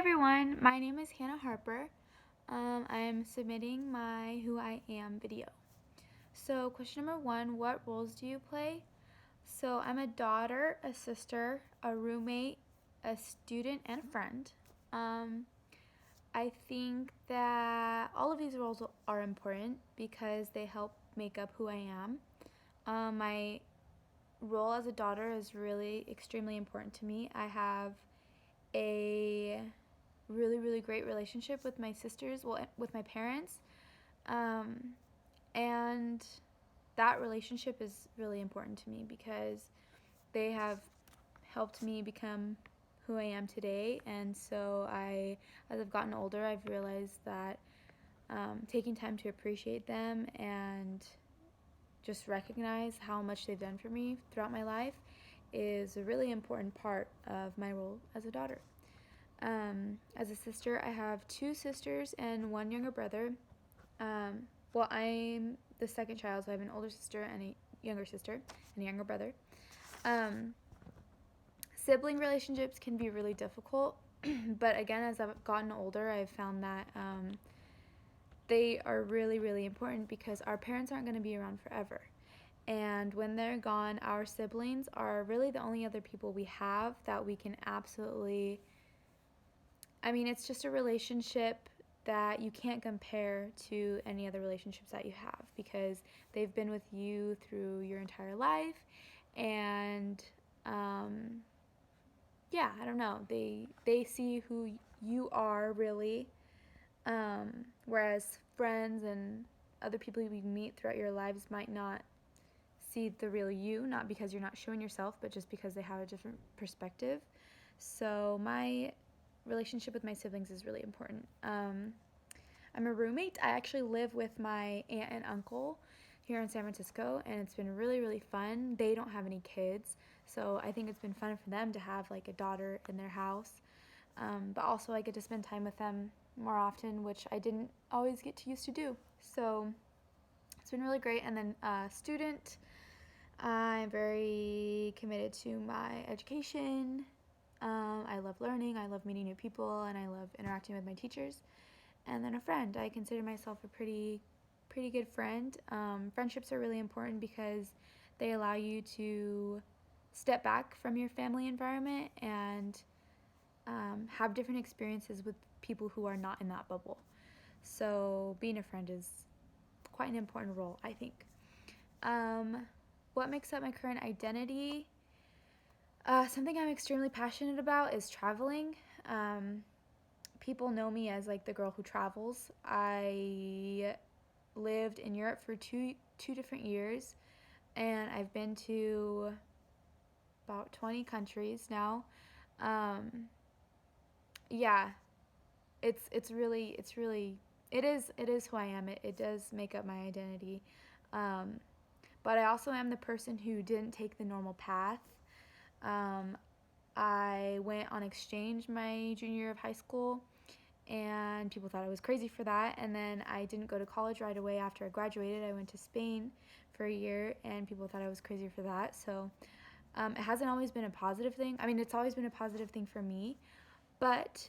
everyone, my name is Hannah Harper. I am submitting my Who I Am video. So question number 1, what roles do you play? So I'm a daughter, a sister, a roommate, a student, and a friend. I think that all of these roles are important because they help make up who I am. My role as a daughter is really extremely important to me. I have a really great relationship with my sisters, with my parents, and that relationship is really important to me because they have helped me become who I am today. And so as I've gotten older, I've realized that taking time to appreciate them and just recognize how much they've done for me throughout my life is a really important part of my role as a daughter. As a sister, I have 2 sisters and 1 younger brother. I'm the second child, so I have an older sister and a younger sister and a younger brother. Sibling relationships can be really difficult, but again, as I've gotten older, I've found that they are really important because our parents aren't going to be around forever. And when they're gone, our siblings are really the only other people we have that we can absolutely, it's just a relationship that you can't compare to any other relationships that you have because they've been with you through your entire life. And I don't know, they see who you are really, whereas friends and other people you meet throughout your lives might not see the real you, not because you're not showing yourself, but just because they have a different perspective. So my relationship with my siblings is really important. I'm a roommate. I actually live with my aunt and uncle here in San Francisco, and it's been really fun. They don't have any kids, so I think it's been fun for them to have like a daughter in their house. But also I get to spend time with them more often, which I didn't always get to used to do. So it's been really great. And then student, I'm very committed to my education. I love learning, I love meeting new people, and I love interacting with my teachers. And then a friend. I consider myself a pretty good friend. Friendships are really important because they allow you to step back from your family environment and have different experiences with people who are not in that bubble. So being a friend is quite an important role, I think. What makes up my current identity? Something I'm extremely passionate about is traveling. People know me as like the girl who travels. I lived in Europe for two different years, and I've been to about 20 countries now. Um, yeah, it is who I am. It does make up my identity. Um, but I also am the person who didn't take the normal path. Um, I went on exchange my junior year of high school, and people thought I was crazy for that. And then I didn't go to college right away after I graduated. I went to Spain for a year, and people thought I was crazy for that. So it hasn't always been a positive thing. It's always been a positive thing for me, but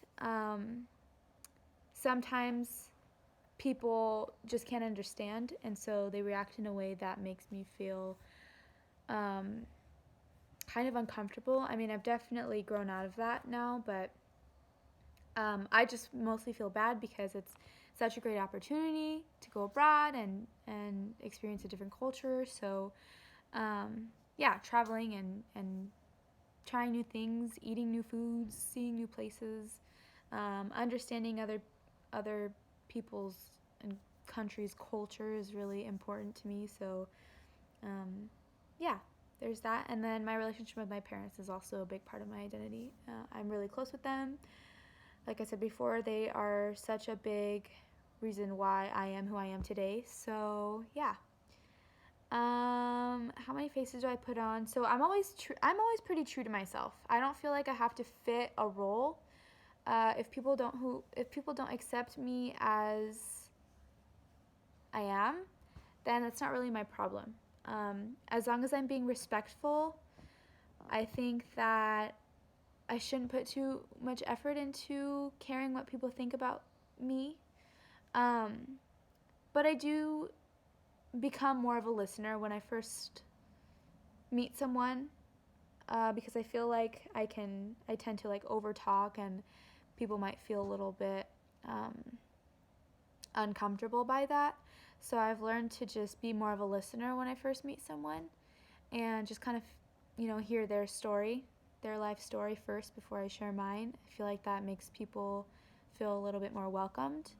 sometimes people just can't understand, and so they react in a way that makes me feel kind of uncomfortable. I've definitely grown out of that now, but I just mostly feel bad because it's such a great opportunity to go abroad and experience a different culture. So, traveling and trying new things, eating new foods, seeing new places, understanding other people's and countries' culture is really important to me. So, um, yeah, there's that. And then my relationship with my parents is also a big part of my identity. I'm really close with them. Like I said before, they are such a big reason why I am who I am today. So yeah. How many faces do I put on? So I'm always pretty true to myself. I don't feel like I have to fit a role. If people don't accept me as I am, then that's not really my problem. As long as I'm being respectful, I think that I shouldn't put too much effort into caring what people think about me. But I do become more of a listener when I first meet someone, because I feel like I tend to like over talk, and people might feel a little bit uncomfortable by that. So I've learned to just be more of a listener when I first meet someone, and just kind of, hear their story, their life story first before I share mine. I feel like that makes people feel a little bit more welcomed.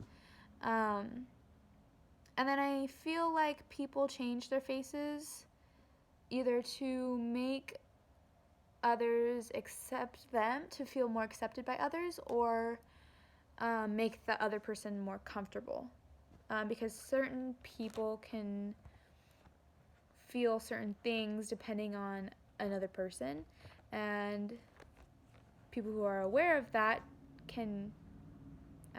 Um, and then I feel like people change their faces either to make others accept them, to feel more accepted by others, or make the other person more comfortable. Because certain people can feel certain things depending on another person, and people who are aware of that can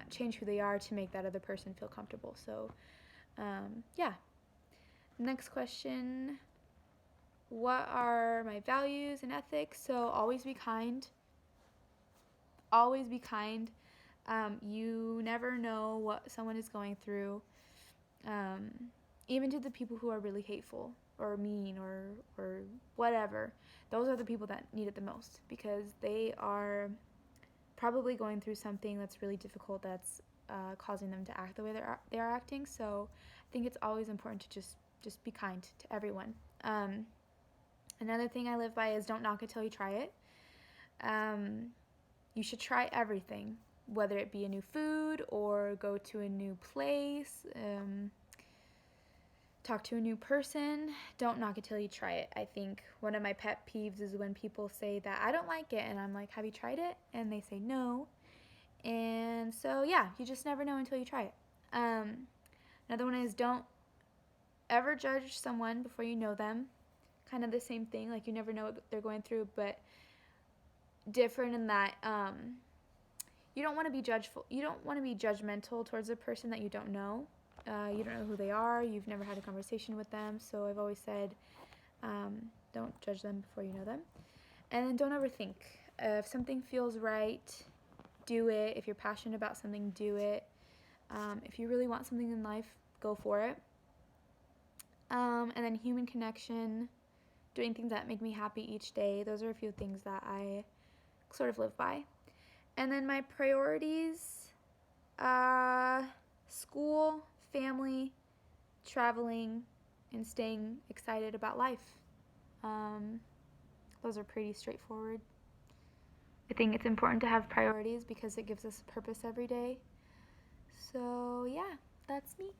change who they are to make that other person feel comfortable. So, yeah. Next question. What are my values and ethics? So, always be kind. Always be kind. You never know what someone is going through, um, even to the people who are really hateful or mean or whatever. Those are the people that need it the most, because they are probably going through something that's really difficult, that's causing them to act the way they're acting. So I think it's always important to just be kind to everyone. Another thing I live by is don't knock it till you try it. You should try everything, whether it be a new food or go to a new place, talk to a new person. Don't knock it till you try it. I think one of my pet peeves is when people say that I don't like it, and I'm like, have you tried it? And they say no. And so, yeah, you just never know until you try it. Another one is don't ever judge someone before you know them. Kind of the same thing, like you never know what they're going through, but different in that you don't want to be judgmental towards a person that you don't know. You don't know who they are. You've never had a conversation with them. So I've always said, don't judge them before you know them. And then don't overthink. If something feels right, do it. If you're passionate about something, do it. If you really want something in life, go for it. And then human connection, doing things that make me happy each day. Those are a few things that I sort of live by. And then my priorities, school, family, traveling, and staying excited about life. Those are pretty straightforward. I think it's important to have priorities because it gives us a purpose every day. So, yeah, that's me.